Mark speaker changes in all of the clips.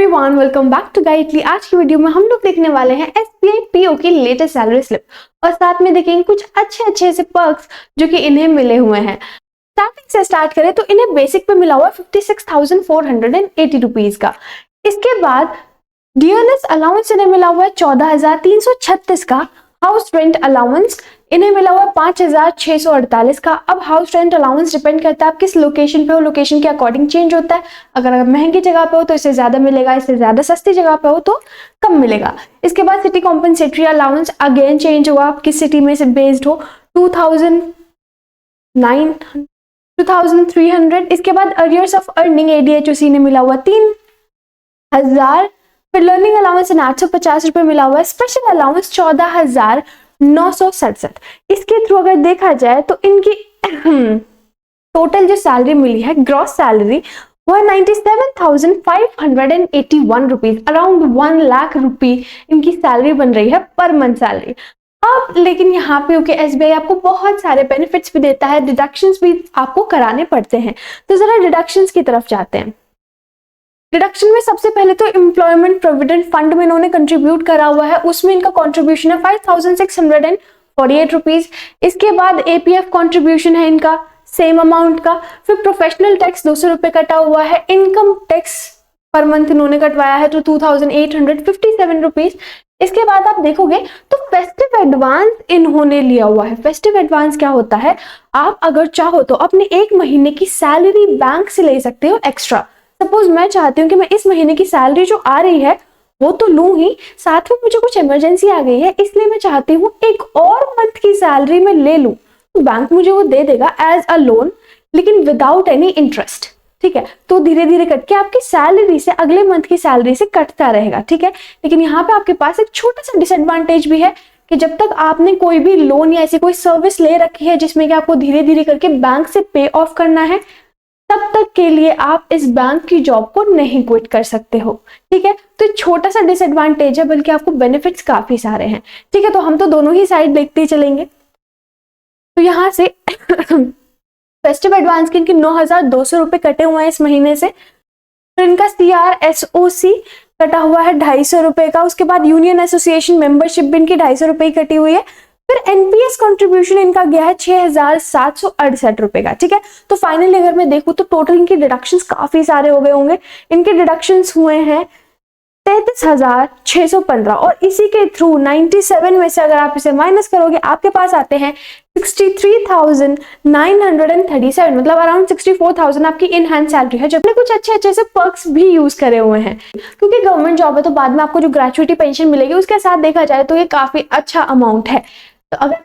Speaker 1: Everyone, welcome back to Guidely. आज की video में हम लोग देखने वाले हैं SBI PO की लेटेस्ट सैलरी स्लिप और साथ में देखेंगे कुछ अच्छे से पर्क्स जो कि इन्हें मिले हुए हैं। स्टार्टिंग से स्टार्ट करें तो इन्हें बेसिक पे मिला हुआ 56,480 रुपीज का। इसके बाद डियरनेस अलाउंस इन्हें मिला हुआ है 14,336 का। हाउस रेंट अलाउंस इन्हें मिला हुआ 5,648 का। अब हाउस रेंट अलाउंस डिपेंड करता है आप किस लोकेशन पे हो, लोकेशन के अकॉर्डिंग चेंज होता है। अगर महंगी जगह पे हो तो इससे ज्यादा मिलेगा, इससे ज्यादा सस्ती जगह पे हो तो कम मिलेगा। इसके बाद city compensatory allowance again change हुआ, आप किस सिटी में से बेस्ड हो, 2,300। इसके बाद अरियर्स ऑफ अर्निंग ADHOC ने मिला हुआ 3,000। फिर लर्निंग अलाउंस 850 रुपए मिला हुआ है। Special allowance 14,967। इसके थ्रू अगर देखा जाए तो इनकी टोटल जो सैलरी मिली है, ग्रॉस सैलरी, वह 97,581 रुपीज, अराउंड 1 लाख रुपी इनकी सैलरी बन रही है पर मंथ सैलरी। अब लेकिन यहाँ पे ओके SBI आपको बहुत सारे बेनिफिट्स भी देता है, डिडक्शंस भी आपको कराने पड़ते हैं। तो जरा डिडक्शंस की तरफ जाते हैं। डिडक्शन में सबसे पहले तो एम्प्लॉयमेंट प्रोविडेंट फंड में इन्होंने कंट्रीब्यूट करा हुआ है, उसमें इनका कंट्रीब्यूशन है 5,648 रुपीज। इसके बाद APF कंट्रीब्यूशन है इनका सेम अमाउंट का। फिर प्रोफेशनल टैक्स 200 रुपए कटा हुआ है। इनकम टैक्स पर मंथ इन्होंने कटवाया है तो 2,857 रुपीज। इसके बाद आप देखोगे तो फेस्टिव एडवांस इन्होंने लिया हुआ है। फेस्टिव एडवांस क्या होता है, आप अगर चाहो तो अपने 1 महीने की सैलरी बैंक से ले सकते हो एक्स्ट्रा। सपोज मैं चाहती हूँ कि मैं इस महीने की सैलरी जो आ रही है वो तो लूं ही, साथ में मुझे कुछ इमरजेंसी आ गई है इसलिए मैं चाहती हूँ एक और मंथ की सैलरी में ले लूं, तो बैंक मुझे वो दे देगा एज अ लोन, लेकिन विदाउट एनी इंटरेस्ट। ठीक है, तो धीरे धीरे कट के आपकी सैलरी से अगले मंथ की सैलरी से कटता रहेगा। ठीक है, लेकिन यहाँ पे आपके पास एक छोटा सा डिसएडवांटेज भी है कि जब तक आपने कोई भी लोन या ऐसी कोई सर्विस ले रखी है जिसमें कि आपको धीरे धीरे करके बैंक से पे ऑफ करना है, तब तक के लिए आप इस बैंक की जॉब को नहीं क्विट कर सकते हो। ठीक है, तो छोटा सा डिसएडवांटेज है, बल्कि आपको बेनिफिट्स काफी सारे हैं। ठीक है, तो हम तो दोनों ही साइड देखते ही चलेंगे। तो यहाँ से फेस्टिव एडवांस के इनके 9,200 रुपए कटे हुए हैं इस महीने से। फिर इनका CRSOC कटा हुआ है 250 रुपए का। उसके बाद यूनियन एसोसिएशन मेंबरशिप भी इनकी 250 रुपए की कटी हुई है। फिर NPS कंट्रीब्यूशन इनका गया है 6,768 रुपए का। ठीक है, तो फाइनली अगर मैं देखूं तो टोटल इनके डिडक्शंस काफी सारे हो गए होंगे। इनके डिडक्शंस हुए हैं 33,615 और इसी के थ्रू 97 में से अगर आप इसे माइनस करोगे आपके पास आते हैं 63,937, मतलब अराउंड 64,000 आपकी इन हैंड सैलरी है, जब कुछ अच्छे से पर्क्स भी यूज करे हुए हैं। क्योंकि गवर्नमेंट जॉब है तो बाद में आपको जो ग्रेचुइटी पेंशन मिलेगी उसके साथ देखा जाए तो ये काफी अच्छा अमाउंट है। तो अगर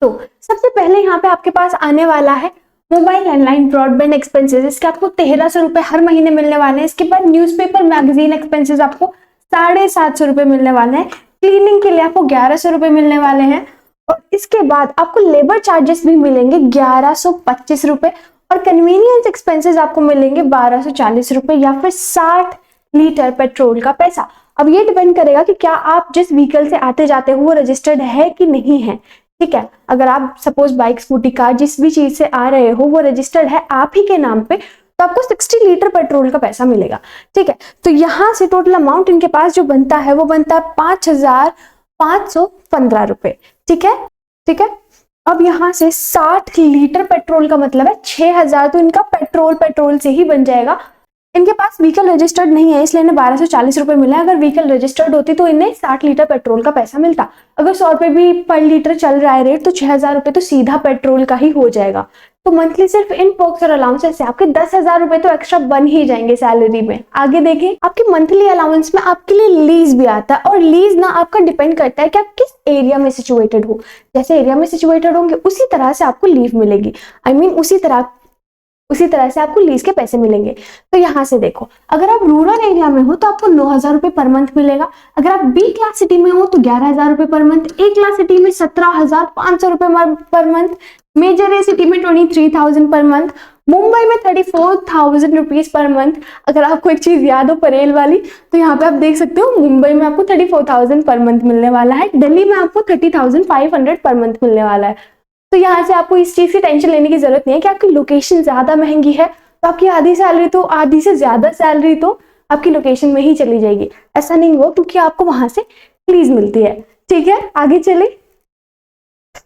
Speaker 1: तो सबसे पहले यहाँ पे आपके पास आने वाला है मोबाइल लैंडलाइन ब्रॉडबैंड एक्सपेंसेस, इसके आपको 1,300 रुपए हर महीने मिलने वाले हैं। इसके बाद न्यूज़पेपर मैगजीन एक्सपेंसेस आपको 750 रुपए मिलने वाले हैं। क्लीनिंग के लिए आपको 1,100 रुपए मिलने वाले हैं और इसके बाद आपको लेबर चार्जेस भी मिलेंगे 1,125 रुपए और कन्वीनियंस एक्सपेंसेस आपको मिलेंगे 1,240 रुपए या फिर 60 लीटर पेट्रोल का पैसा। अब ये डिपेंड करेगा कि क्या आप जिस व्हीकल से आते जाते हो वो रजिस्टर्ड है कि नहीं है। ठीक है, अगर आप सपोज बाइक, स्कूटी, कार जिस भी चीज से आ रहे हो वो रजिस्टर्ड है आप ही के नाम पे, तो आपको 60 लीटर पेट्रोल का पैसा मिलेगा। ठीक है, तो यहाँ से टोटल अमाउंट इनके पास जो बनता है वो बनता है 5,515 रुपए। ठीक है, अब यहाँ से 60 लीटर पेट्रोल का मतलब है 6,000, तो इनका पेट्रोल से ही बन जाएगा। इनके पास व्हीकल रजिस्टर्ड नहीं है इसलिए इन्हें 1,240 रुपए मिला है। अगर व्हीकल रजिस्टर्ड होती तो इन्हें 60 लीटर पेट्रोल का पैसा मिलता। अगर 100 रुपए भी पर लीटर चल रहा है रेट तो 6,000 रुपए तो सीधा पेट्रोल का ही हो जाएगा। तो मंथली सिर्फ इन पर्क्स और अलाउंसेस से आपके 10,000 रुपए तो एक्स्ट्रा बन ही जाएंगे सैलरी में। आगे देखें, आपके मंथली अलाउंस में आपके लिए लीज भी आता है और लीज ना आपका डिपेंड करता है कि आप किस एरिया में सिचुएटेड हो। जैसे एरिया में सिचुएटेड होंगे उसी तरह से आपको लीव मिलेगी, उसी तरह से आपको लीज के पैसे मिलेंगे। तो यहाँ से देखो, अगर आप रूरल एरिया में हो तो आपको 9,000 रुपए पर मंथ मिलेगा। अगर आप B क्लास सिटी में हो तो 11,000 रुपए per month. A class city में 17,500 रुपए per month. Major A city में 23,000 पर मंथ। मुंबई में 34,000 रुपीज पर मंथ। अगर आपको एक चीज याद हो परेल वाली, तो यहाँ पे आप देख सकते हो मुंबई में आपको 34,000 पर मंथ मिलने वाला है। दिल्ली में आपको 30,500 पर मंथ मिलने वाला है। तो यहाँ से आपको इस चीज की टेंशन लेने की जरूरत नहीं है कि आपकी लोकेशन ज्यादा महंगी है तो आपकी आधी से ज्यादा सैलरी तो आपकी लोकेशन में ही चली जाएगी। ऐसा नहीं हुआ, क्योंकि आपको वहां से प्लीज मिलती है। ठीक है, आगे चले।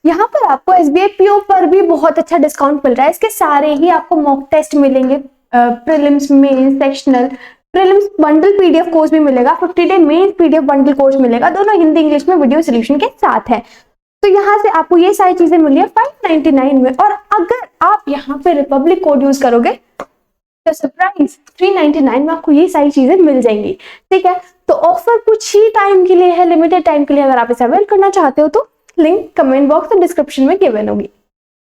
Speaker 1: यहाँ पर आपको SBI PO पर भी बहुत अच्छा डिस्काउंट मिल रहा है। इसके सारे ही आपको मॉक टेस्ट मिलेंगे, prelims, mains, sectional. Prelims bundle PDF course भी मिलेगा, 50 day mains PDF bundle course मिलेगा, दोनों हिंदी इंग्लिश में वीडियो सोल्यूशन के साथ है। तो यहाँ से आपको ये सारी चीजें मिली है 599 में। और अगर आप यहाँ पे रिपब्लिक कोड यूज करोगे तो सरप्राइज 399 में आपको ये सारी चीजें मिल जाएंगी। ठीक है, तो ऑफर कुछ ही टाइम के लिए है, लिमिटेड टाइम के लिए। अगर आप इसे अवेल करना चाहते हो तो लिंक कमेंट बॉक्स और डिस्क्रिप्शन में गिवन होगी।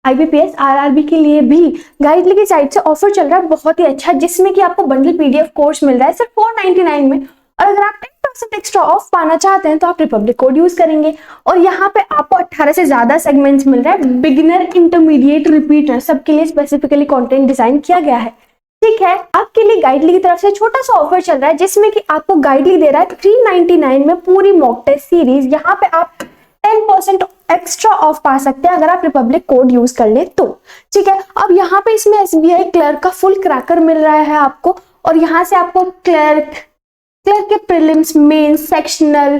Speaker 1: IBPS RRB के लिए भी गाइडली की साइड से ऑफर चल रहा है बहुत ही अच्छा, जिसमें कि आपको बंडल PDF कोर्स मिल रहा है सिर्फ 499 में। और अगर आप 10% एक्स्ट्रा ऑफ पाना चाहते हैं तो आप रिपब्लिक कोड यूज करेंगे। और यहाँ पे आपको 18 से ज्यादा सेगमेंट्स मिल रहा है, बिगिनर, इंटरमीडिएट, रिपीटर, सबके लिए स्पेसिफिकली कंटेंट डिजाइन किया गया है। ठीक है, आपके लिए गाइडली की तरफ से छोटा सा ऑफर चल रहा है, जिसमें कि आपको गाइडली दे रहा है 399 में पूरी मॉक टेस्ट सीरीज। यहाँ पे आप 10% एक्स्ट्रा ऑफ पा सकते हैं अगर आप रिपब्लिक कोड यूज कर ले तो। ठीक है, अब यहाँ पे इसमें SBI क्लर्क का फुल क्रैकर मिल रहा है आपको। और यहाँ से आपको क्लर्क के prelims, mains, sectional,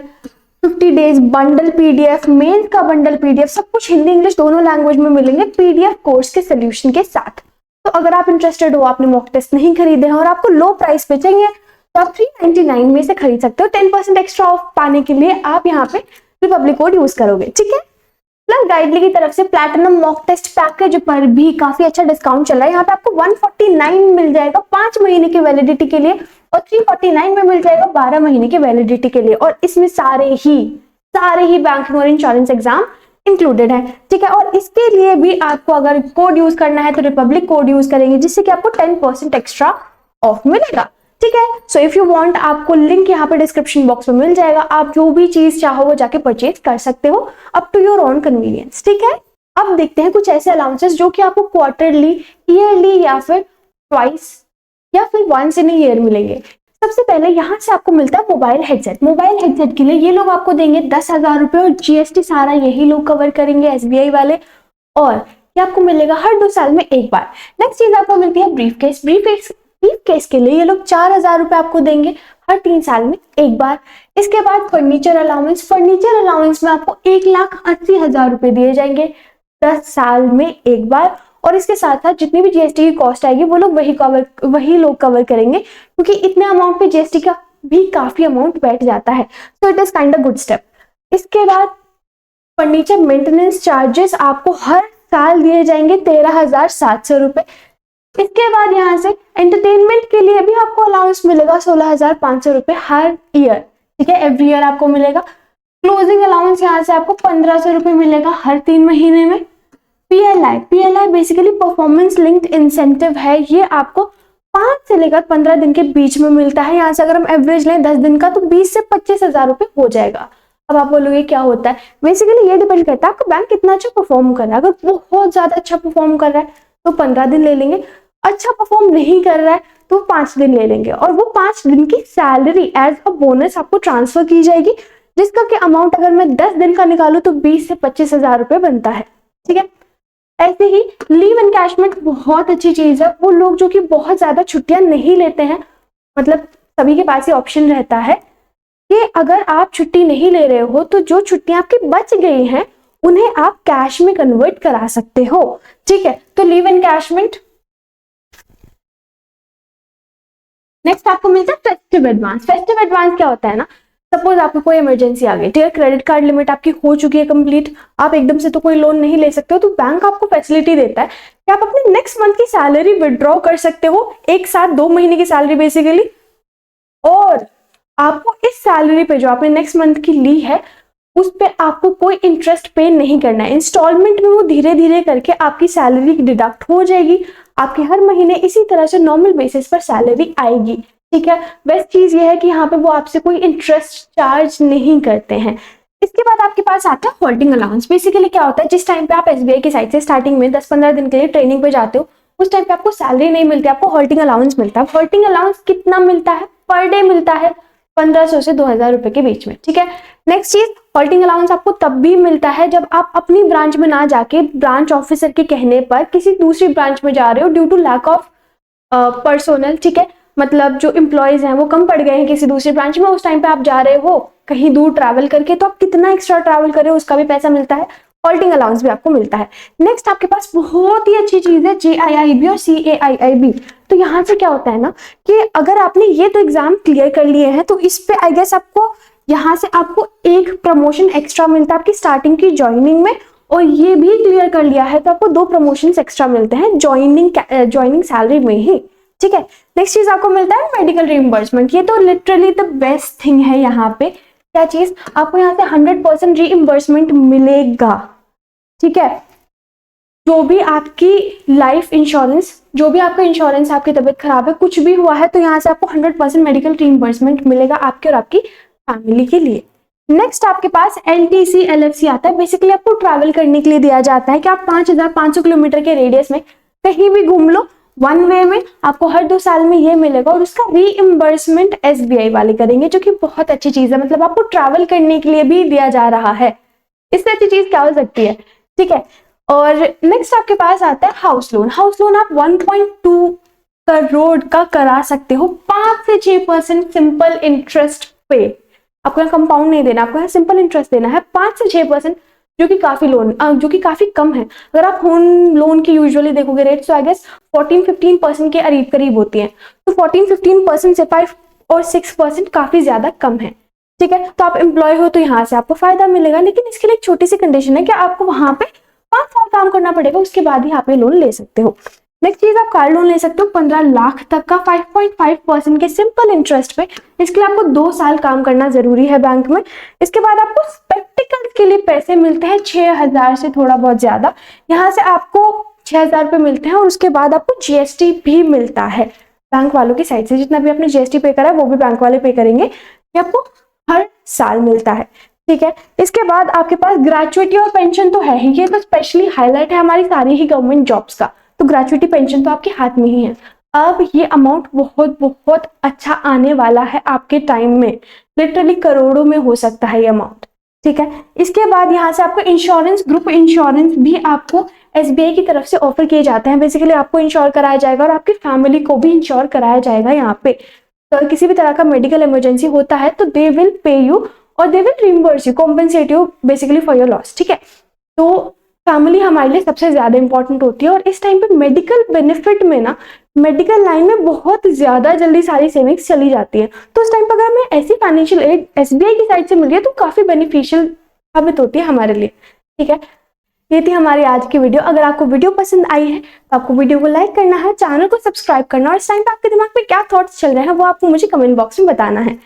Speaker 1: 50 days bundle PDF, mains का बंडल PDF, सब कुछ हिंदी इंग्लिश दोनों लैंग्वेज में मिलेंगे PDF कोर्स के सोल्यूशन के साथ। तो अगर आप इंटरेस्टेड हो, आपने मॉक टेस्ट नहीं खरीदे हैं और आपको लो प्राइस पे चाहिए, तो आप 399 में से खरीद सकते हो। 10% एक्स्ट्रा ऑफ पाने के लिए आप यहाँ पे रिपब्लिक कोड यूज करोगे। ठीक है, प्लस गाइडली की तरफ से प्लैटिनम मॉक टेस्ट पैकेज पर भी काफी अच्छा डिस्काउंट चल रहा है। यहाँ पे आपको 149 मिल जाएगा 5 महीने की वैलिडिटी के लिए, और 349 में मिल जाएगा 12 महीने की वैलिडिटी के लिए। और इसमें सारे ही बैंकिंग और इंश्योरेंस एग्जाम इंक्लूडेड है। ठीक है, और इसके लिए भी आपको अगर कोड यूज करना है तो रिपब्लिक कोड यूज करेंगे, जिससे कि आपको 10% एक्स्ट्रा ऑफ मिलेगा। ठीक है, सो इफ यू वांट, आपको लिंक यहाँ पे डिस्क्रिप्शन बॉक्स में मिल जाएगा। आप जो भी चीज चाहो वो जाके परचेज कर सकते हो, up to your own convenience. ठीक है, अब देखते हैं कुछ ऐसे अलाउंसेस जो कि आपको क्वार्टरली, ईयरली या फिर ट्वाइस या फिर वंस इन ईयर मिलेंगे। सबसे पहले यहाँ से आपको मिलता है मोबाइल हेडसेट। मोबाइल हेडसेट के लिए ये लोग आपको देंगे 10,000 रुपए, और GST सारा यही लोग कवर करेंगे, SBI वाले। और ये आपको मिलेगा हर 2 साल में एक बार। नेक्स्ट चीज आपको मिलती है ब्रीफकेस। ब्रीफकेस के लिए ये लोग 4,000 रुपए आपको देंगे हर 3 साल में एक बार। इसके बाद फर्नीचर अलाउंस में आपको 1,80,000 रुपए दिए जाएंगे 10 साल में एक बार। और इसके साथ साथ जितनी भी GST की कॉस्ट आएगी वो लोग वही लोग कवर करेंगे, क्योंकि इतने अमाउंट पे GST का भी काफी अमाउंट बैठ जाता है। So it is kind of good step. इसके बाद फर्नीचर मेंटेनेंस चार्जेस आपको हर साल दिए जाएंगे 13,700 रुपए। इसके बाद यहाँ से एंटरटेनमेंट के लिए भी आपको अलाउंस मिलेगा 16,500 रुपए हर ईयर। ठीक है, एवरी ईयर आपको मिलेगा। क्लोजिंग अलाउंस यहाँ से आपको 1,500 रुपए मिलेगा हर 3 महीने में। PLI basically performance linked incentive है। ये आपको 5 से लेकर 15 दिन के बीच में मिलता है। यहाँ से अगर हम एवरेज लें 10 दिन का तो 20 से 25,000 रुपए हो जाएगा। अब आप बोलोगे क्या होता है, बेसिकली ये डिपेंड करता है आपका बैंक कितना अच्छा परफॉर्म कर रहा है। अगर बहुत ज्यादा अच्छा परफॉर्म कर रहा है तो 15 दिन ले लेंगे, अच्छा परफॉर्म नहीं कर रहा है तो 5 दिन ले लेंगे, और वो 5 दिन की सैलरी एज अ बोनस आपको ट्रांसफर की जाएगी, जिसका कि अमाउंट अगर मैं 10 दिन का निकालू तो 20 से 25,000 रुपए बनता है। ठीक है, ऐसे ही लीव एनकैशमेंट बहुत अच्छी चीज है। वो लोग जो कि बहुत ज्यादा छुट्टियां नहीं लेते हैं, मतलब सभी के पास ये ऑप्शन रहता है कि अगर आप छुट्टी नहीं ले रहे हो तो जो छुट्टियां आपकी बच गई हैं उन्हें आप कैश में कन्वर्ट करा सकते हो। ठीक है, तो लीव एनकैशमेंट। नेक्स्ट आपको मिलता है फेस्टिव एडवांस। फेस्टिव एडवांस क्या होता है ना, सपोज आपको कोई इमरजेंसी आ गई, ठीक है, क्रेडिट कार्ड लिमिट आपकी हो चुकी है कंप्लीट, आप एकदम से तो कोई लोन नहीं ले सकते हो, तो बैंक आपको फैसिलिटी देता है कि आप अपने नेक्स्ट मंथ की सैलरी विड्रॉ कर सकते हो, एक साथ 2 महीने की सैलरी बेसिकली। और आपको इस सैलरी पे जो आपने नेक्स्ट मंथ की ली है उस पे आपको कोई इंटरेस्ट पे नहीं करना है। इंस्टॉलमेंट में वो धीरे धीरे करके आपकी सैलरी डिडक्ट हो जाएगी, आपकी हर महीने इसी तरह से नॉर्मल बेसिस पर सैलरी आएगी। ठीक है, बेस्ट चीज ये है कि यहाँ पे वो आपसे कोई इंटरेस्ट चार्ज नहीं करते हैं। इसके बाद आपके पास आता है हॉल्टिंग अलाउंस। बेसिकली क्या होता है, जिस टाइम पे आप SBI की साइड से स्टार्टिंग में 10-15 दिन के लिए ट्रेनिंग पे जाते हो, उस टाइम पे आपको सैलरी नहीं मिलती, आपको हॉल्टिंग अलाउंस मिलता है। हॉल्टिंग अलाउंस कितना मिलता है, पर डे मिलता है 1500 से 2,000 रुपए के बीच में। ठीक है, नेक्स्ट चीज, हॉल्टिंग अलाउंस आपको तब भी मिलता है जब आप अपनी ब्रांच में ना जाके ब्रांच ऑफिसर के कहने पर किसी दूसरी ब्रांच में जा रहे हो due to lack of personal. ठीक है, मतलब जो एम्प्लॉयज हैं वो कम पड़ गए हैं किसी दूसरे ब्रांच में, उस टाइम पे आप जा रहे हो कहीं दूर ट्रैवल करके, तो आप कितना एक्स्ट्रा ट्रैवल कर रहे हो उसका भी पैसा मिलता है, हॉल्टिंग अलाउंस भी आपको मिलता है। नेक्स्ट आपके पास बहुत ही अच्छी चीज है JIIB और CAIIB। तो यहाँ से क्या होता है ना कि अगर आपने ये तो एग्जाम क्लियर कर लिए हैं तो इस पे आई गेस आपको यहाँ से आपको एक प्रमोशन एक्स्ट्रा मिलता है आपकी स्टार्टिंग की ज्वाइनिंग में, और ये भी क्लियर कर लिया है तो आपको 2 प्रमोशंस एक्स्ट्रा मिलते हैं ज्वाइनिंग सैलरी में ही। ठीक है, नेक्स्ट चीज आपको मिलता है मेडिकल रीइंबर्समेंट। ये तो लिटरली द बेस्ट थिंग है यहाँ पे। क्या चीज, आपको यहाँ से 100% रीइंबर्समेंट मिलेगा। ठीक है, जो भी आपकी लाइफ इंश्योरेंस, जो भी आपका इंश्योरेंस, आपकी तबीयत खराब है, कुछ भी हुआ है, तो यहाँ से आपको 100% मेडिकल रीइंबर्समेंट मिलेगा आपके और आपकी फैमिली के लिए। नेक्स्ट आपके पास LTC LFC आता है। बेसिकली आपको ट्रैवल करने के लिए दिया जाता है कि आप 5500 किलोमीटर के रेडियस में कहीं भी घूम लो, 1 वे में, आपको हर 2 साल में ये मिलेगा, और उसका रीइंबर्समेंट SBI वाले करेंगे, जो कि बहुत अच्छी चीज है। मतलब आपको ट्रैवल करने के लिए भी दिया जा रहा है, इससे अच्छी चीज क्या हो सकती है। ठीक है, और नेक्स्ट आपके पास आता है हाउस लोन। हाउस लोन आप 1.2 करोड़ का करा सकते हो 5 से 6% सिंपल इंटरेस्ट पे। आपको यहाँ कंपाउंड नहीं देना, आपको यहाँ सिंपल इंटरेस्ट देना है 5 से 6%, जो कि काफी कम है। अगर आप होम लोन की यूजुअली देखोगे रेट, तो आई गेस 14-15% के करीब होती है। तो 14-15% से 5 और 6% काफी ज्यादा कम है। ठीक है, तो आप एम्प्लॉय हो तो यहाँ से आपको फायदा मिलेगा, लेकिन इसके लिए एक छोटी सी कंडीशन है कि आपको वहां पे 5 साल काम करना पड़ेगा, उसके बाद ही आप ये लोन ले सकते हो। नेक्स्ट चीज, आप कार लोन ले सकते हो 15 लाख तक का 5.5% के सिंपल इंटरेस्ट पे। इसके लिए आपको 2 साल काम करना जरूरी है बैंक में। इसके बाद आपको स्पेक्टिकल्स के लिए पैसे मिलते हैं 6000 से थोड़ा बहुत ज्यादा, यहाँ से आपको 6000 रुपए मिलते हैं, और उसके बाद आपको GST भी मिलता है बैंक वालों की साइड से। जितना भी आपने GST पे करा है वो भी बैंक वाले पे करेंगे, ये आपको हर साल मिलता है। ठीक है, इसके बाद आपके पास ग्रेचुइटी और पेंशन तो है ही, ये तो स्पेशली हाईलाइट है हमारी सारी ही गवर्नमेंट जॉब्स का। तो ग्रेचुइटी पेंशन तो आपके हाथ में ही है। अब ये अमाउंट बहुत बहुत अच्छा आने वाला है आपके टाइम में, लिटरली करोड़ों में हो सकता है ये अमाउंट। ठीक है, इसके बाद यहाँ से आपको इंश्योरेंस, ग्रुप इंश्योरेंस भी आपको SBI की तरफ से ऑफर किए जाते हैं। बेसिकली आपको इंश्योर कराया जाएगा और आपकी फैमिली को भी इंश्योर कराया जाएगा। यहाँ पे तो अगर किसी भी तरह का मेडिकल इमरजेंसी होता है तो दे विल पे यू और they will reimburse you, compensate you basically for your loss. ठीक है, तो फैमिली हमारे लिए सबसे ज्यादा इंपॉर्टेंट होती है, और इस टाइम पे मेडिकल बेनिफिट में ना, मेडिकल लाइन में बहुत ज्यादा जल्दी सारी सेविंग्स चली जाती है। तो इस टाइम पर अगर हमें ऐसी फाइनेंशियल एड SBI की साइड से मिल रही है तो काफी बेनिफिशियल साबित होती है हमारे लिए। ठीक है, ये थी हमारी आज की वीडियो। अगर आपको वीडियो पसंद आई है तो आपको वीडियो को लाइक करना है, चैनल को सब्सक्राइब करना, और इस टाइम पे आपके दिमाग में क्या थॉट्स चल रहे हैं वो आपको मुझे कमेंट बॉक्स में बताना है।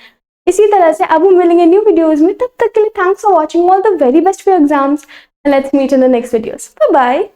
Speaker 1: इसी तरह से अब हम मिलेंगे न्यू वीडियोस में, तब तक के लिए thanks for watching, all the very best for exams, let's meet in the next videos, bye bye.